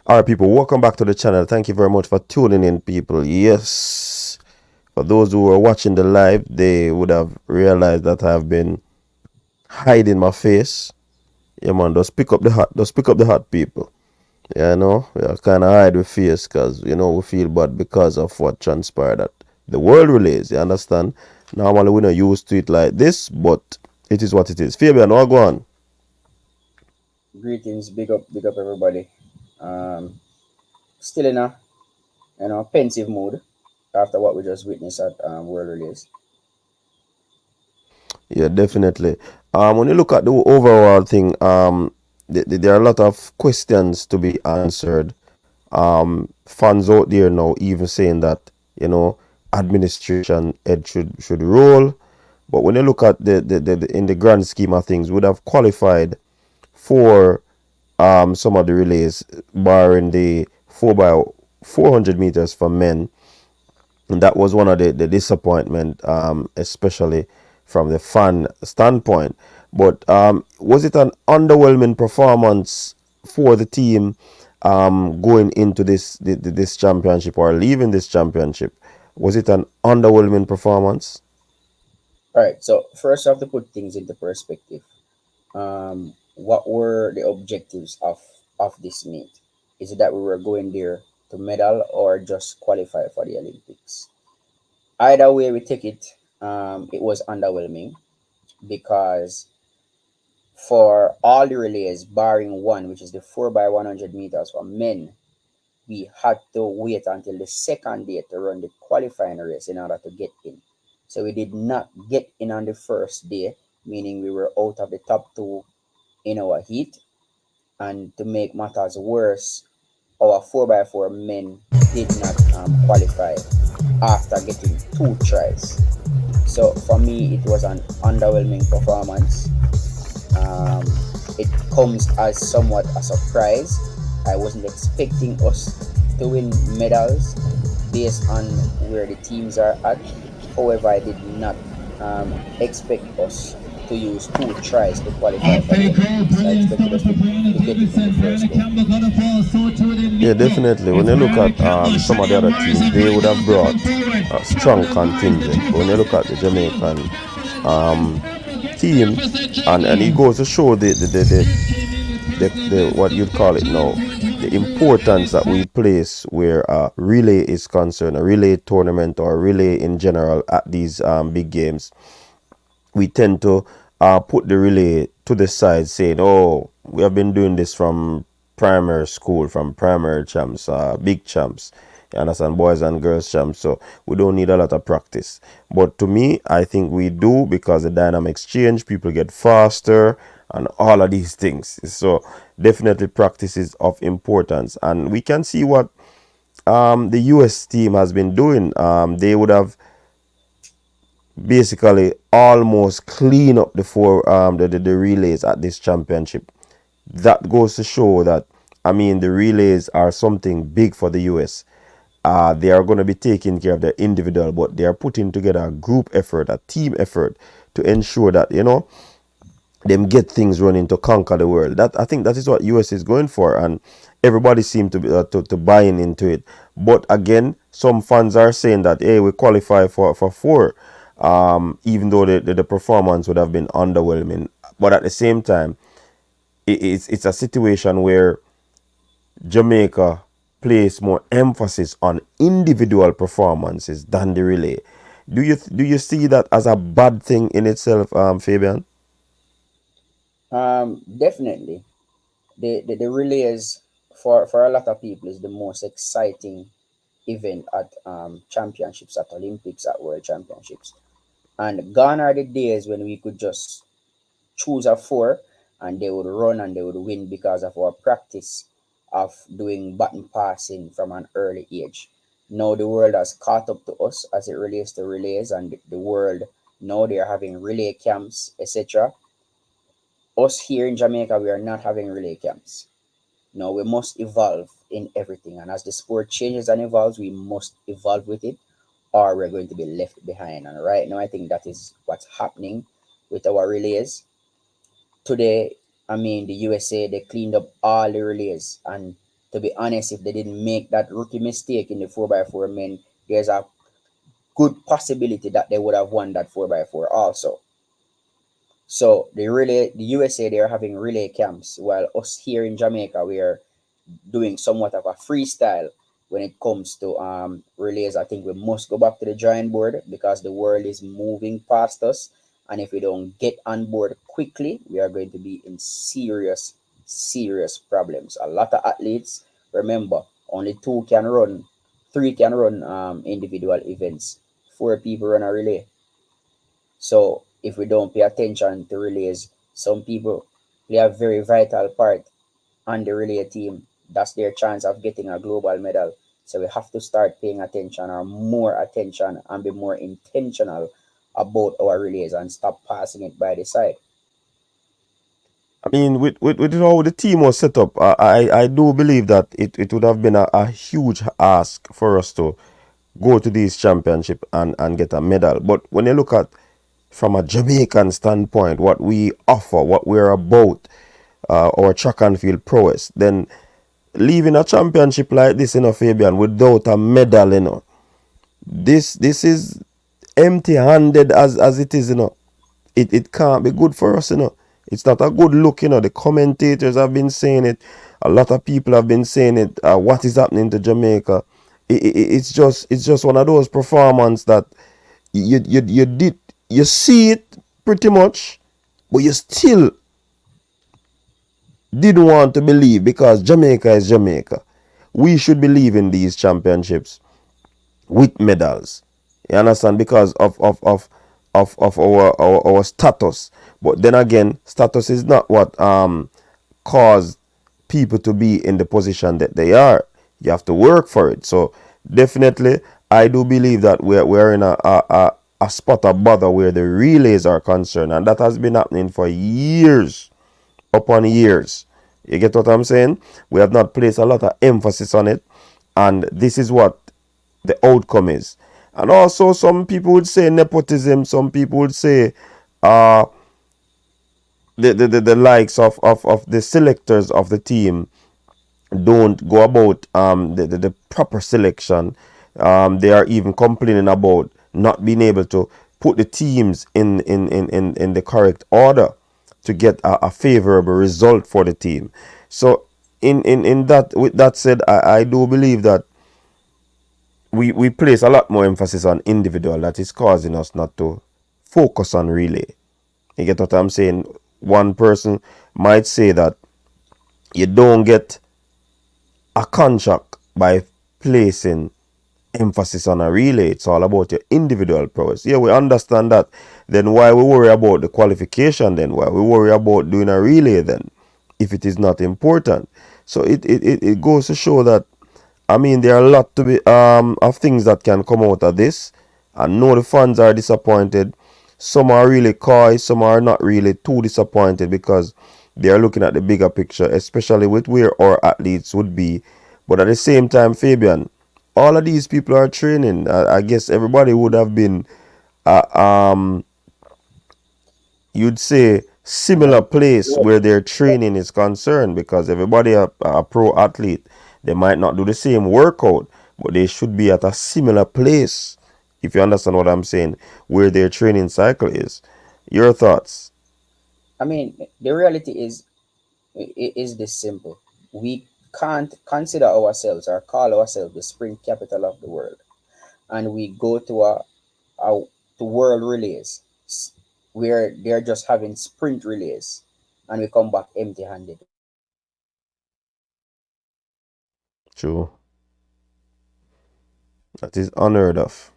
All right, people, welcome back to the channel. Thank you very much for tuning in, people. Yes, for those who are watching the live, they would have realized that I've been hiding my face. Yeah, man, just pick up the hot people. Yeah, we are kind of hide with face because, we feel bad because of what transpired at the world relays. You understand? Normally, we don't used to it like this, but it is what it is. Fabian, what go on? Greetings, big up everybody. Still in a pensive mood after what we just witnessed at World Release. Yeah, definitely. When you look at the overall thing, there are a lot of questions to be answered. Fans out there now even saying that administration head should roll. But when you look at the in the grand scheme of things, would have qualified for some of the relays, barring the 4x400 meters for men. And that was one of the disappointment, especially from the fan standpoint. But was it an underwhelming performance for the team going into this championship or leaving this championship? Was it an underwhelming performance? All right, so first I have to put things into perspective. What were the objectives of this meet? Is it that we were going there to medal or just qualify for the Olympics? Either way we take it, it was underwhelming because for all the relays, barring one, which is the 4x100 meters for men, we had to wait until the second day to run the qualifying race in order to get in. So we did not get in on the first day, meaning we were out of the top two in our heat. And to make matters worse, our 4x4 men did not qualify after getting two tries. So for me, it was an underwhelming performance. It comes as somewhat a surprise. I wasn't expecting us to win medals based on where the teams are at. However, I did not expect us to use two tries to qualify for the Olympics. I expected us to get it on the first go. Yeah, definitely. When you look at some of the other teams, they would have brought a strong contingent. But when you look at the Jamaican team, and it goes to show the what you'd call it now, the importance that we place where a relay is concerned, a relay tournament or a relay in general at these big games. We tend to put the relay to the side, saying, "Oh, we have been doing this from primary school, from primary champs, big champs." You understand, boys and girls champs. So we don't need a lot of practice. But to me, I think we do because the dynamics change, people get faster, and all of these things. So definitely, practice is of importance, and we can see what the US team has been doing. They would have basically almost clean up the the relays at this championship. That goes to show that the relays are something big for the US. They are going to be taking care of their individual, but they are putting together a group effort, a team effort to ensure that them get things running to conquer the world. That I think that is what US is going for, and everybody seems to be to buying into it. But again, some fans are saying that hey, we qualify for four, even though the performance would have been underwhelming. But at the same time, it's a situation where Jamaica place more emphasis on individual performances than the relay. Do you see that as a bad thing in itself, Fabian? Definitely, the relays for a lot of people is the most exciting event at championships, at Olympics, at World Championships. And gone are the days when we could just choose a four and they would run and they would win because of our practice of doing button passing from an early age. Now the world has caught up to us as it relates to relays, and the world now they are having relay camps, etc. Us here in Jamaica, we are not having relay camps. No, we must evolve in everything. And as the sport changes and evolves, we must evolve with it or we're going to be left behind. And right now, I think that is what's happening with our relays. Today, the USA, they cleaned up all the relays. And To be honest, if they didn't make that rookie mistake in the 4x4 men, there's a good possibility that they would have won that 4x4 also. So the USA, they're having relay camps, while us here in Jamaica, we are doing somewhat of a freestyle when it comes to relays. I think we must go back to the drawing board because the world is moving past us, and if we don't get on board quickly, we are going to be in serious problems. A lot of athletes, remember, only two can run, three can run individual events, four people run a relay. So if we don't pay attention to relays, some people play a very vital part on the relay team. That's their chance of getting a global medal. So we have to start paying attention or more attention and be more intentional about our relays and stop passing it by the side. I mean, with how the team was set up, I do believe that it would have been a huge ask for us to go to this championship and get a medal. But when you look at from a Jamaican standpoint, what we offer, what we're about, our track and field prowess, then leaving a championship like this, Fabian, without a medal, this is empty-handed as it is, it can't be good for us, It's not a good look, The commentators have been saying it. A lot of people have been saying it. What is happening to Jamaica? It's just one of those performances that you see it pretty much, but you still didn't want to believe because Jamaica is Jamaica. We should believe in these championships with medals. You understand? Because of our status. But then again, status is not what caused people to be in the position that they are. You have to work for it. So definitely, I do believe that we're in a spot of bother where the relays are concerned, and that has been happening for years upon years. You get what I'm saying? We have not placed a lot of emphasis on it, and this is what the outcome is. And also, some people would say nepotism. Some people would say uh, the likes of the selectors of the team don't go about the proper selection. They are even complaining about not being able to put the teams in the correct order to get a favorable result for the team. So in that, with that said, I do believe that we place a lot more emphasis on individual that is causing us not to focus on relay. You get what I'm saying? One person might say that you don't get a contract by placing emphasis on a relay. It's all about your individual prowess. Yeah, we understand that. Then why we worry about the qualification then? Why we worry about doing a relay then? If it is not important. So it goes to show that, I mean, there are a lot to be of things that can come out of this. And no, the fans are disappointed. Some are really coy, some are not really too disappointed because they are looking at the bigger picture, especially with where our athletes would be. But at the same time, Fabian, all of these people are training. I guess everybody would have been, uh, um, you'd say, Yeah. similar place where their training is concerned because everybody a pro athlete. They might not do the same workout, but they should be at a similar place, if you understand what I'm saying, where their training cycle is. Your thoughts? I mean, the reality is this simple. We can't consider ourselves or call ourselves the sprint capital of the world, and we go a to world relays where they're just having sprint relays, and we come back empty-handed. True. That is unheard of.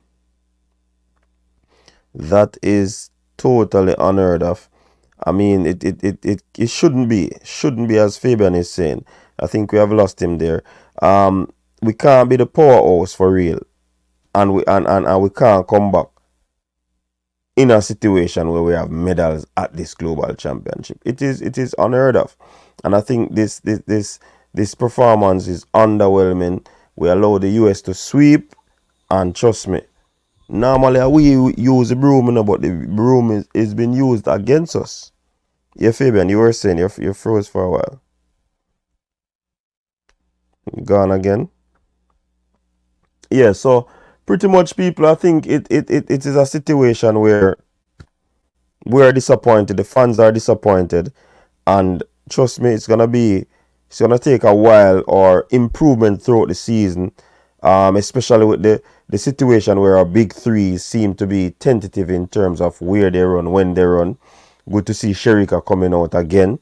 That is totally unheard of. I mean, it shouldn't be as Fabian is saying. I think we have lost him there. We can't be the powerhouse for real, and we can't come back in a situation where we have medals at this global championship. It is unheard of, and I think this performance is underwhelming. We allow the US to sweep, and trust me, normally we use the broom, but the broom is being used against us. Yeah, Fabian, you were saying you froze for a while. Gone again. Yeah, so pretty much people, I think it is a situation where we are disappointed, the fans are disappointed, and trust me, it's gonna take a while or improvement throughout the season, especially with the situation where our big three seem to be tentative in terms of where they run, when they run. Good to see Sherika coming out again.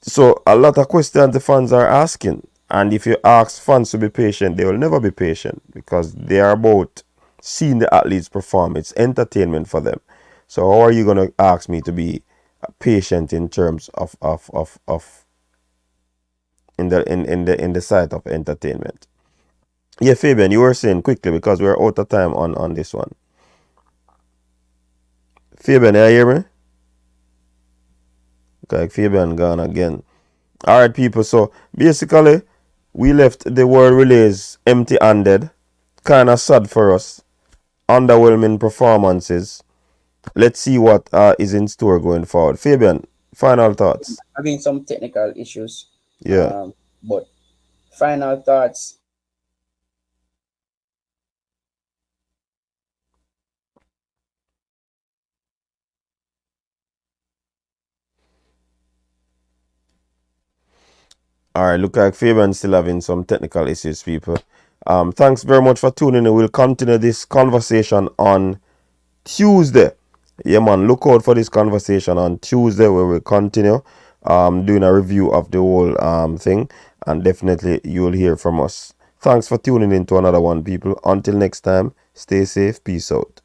So a lot of questions the fans are asking, and if you ask fans to be patient, they will never be patient because they are about seeing the athletes perform. It's entertainment for them. So how are you gonna ask me to be patient in terms of in the side of entertainment? Yeah, Fabian, you were saying quickly because we're out of time on this one. Fabian, you hear me? Okay, Fabian gone again. All right, people. So basically, we left the world relays empty-handed. Kind of sad for us. Underwhelming performances. Let's see what is in store going forward. Fabian, final thoughts. Having some technical issues, Yeah. but final thoughts. All right. Look like Fabian's still having some technical issues, people. Thanks very much for tuning in. We'll continue this conversation on Tuesday. Yeah, man. Look out for this conversation on Tuesday where we'll continue doing a review of the whole thing. And definitely you'll hear from us. Thanks for tuning in to another one, people. Until next time, stay safe. Peace out.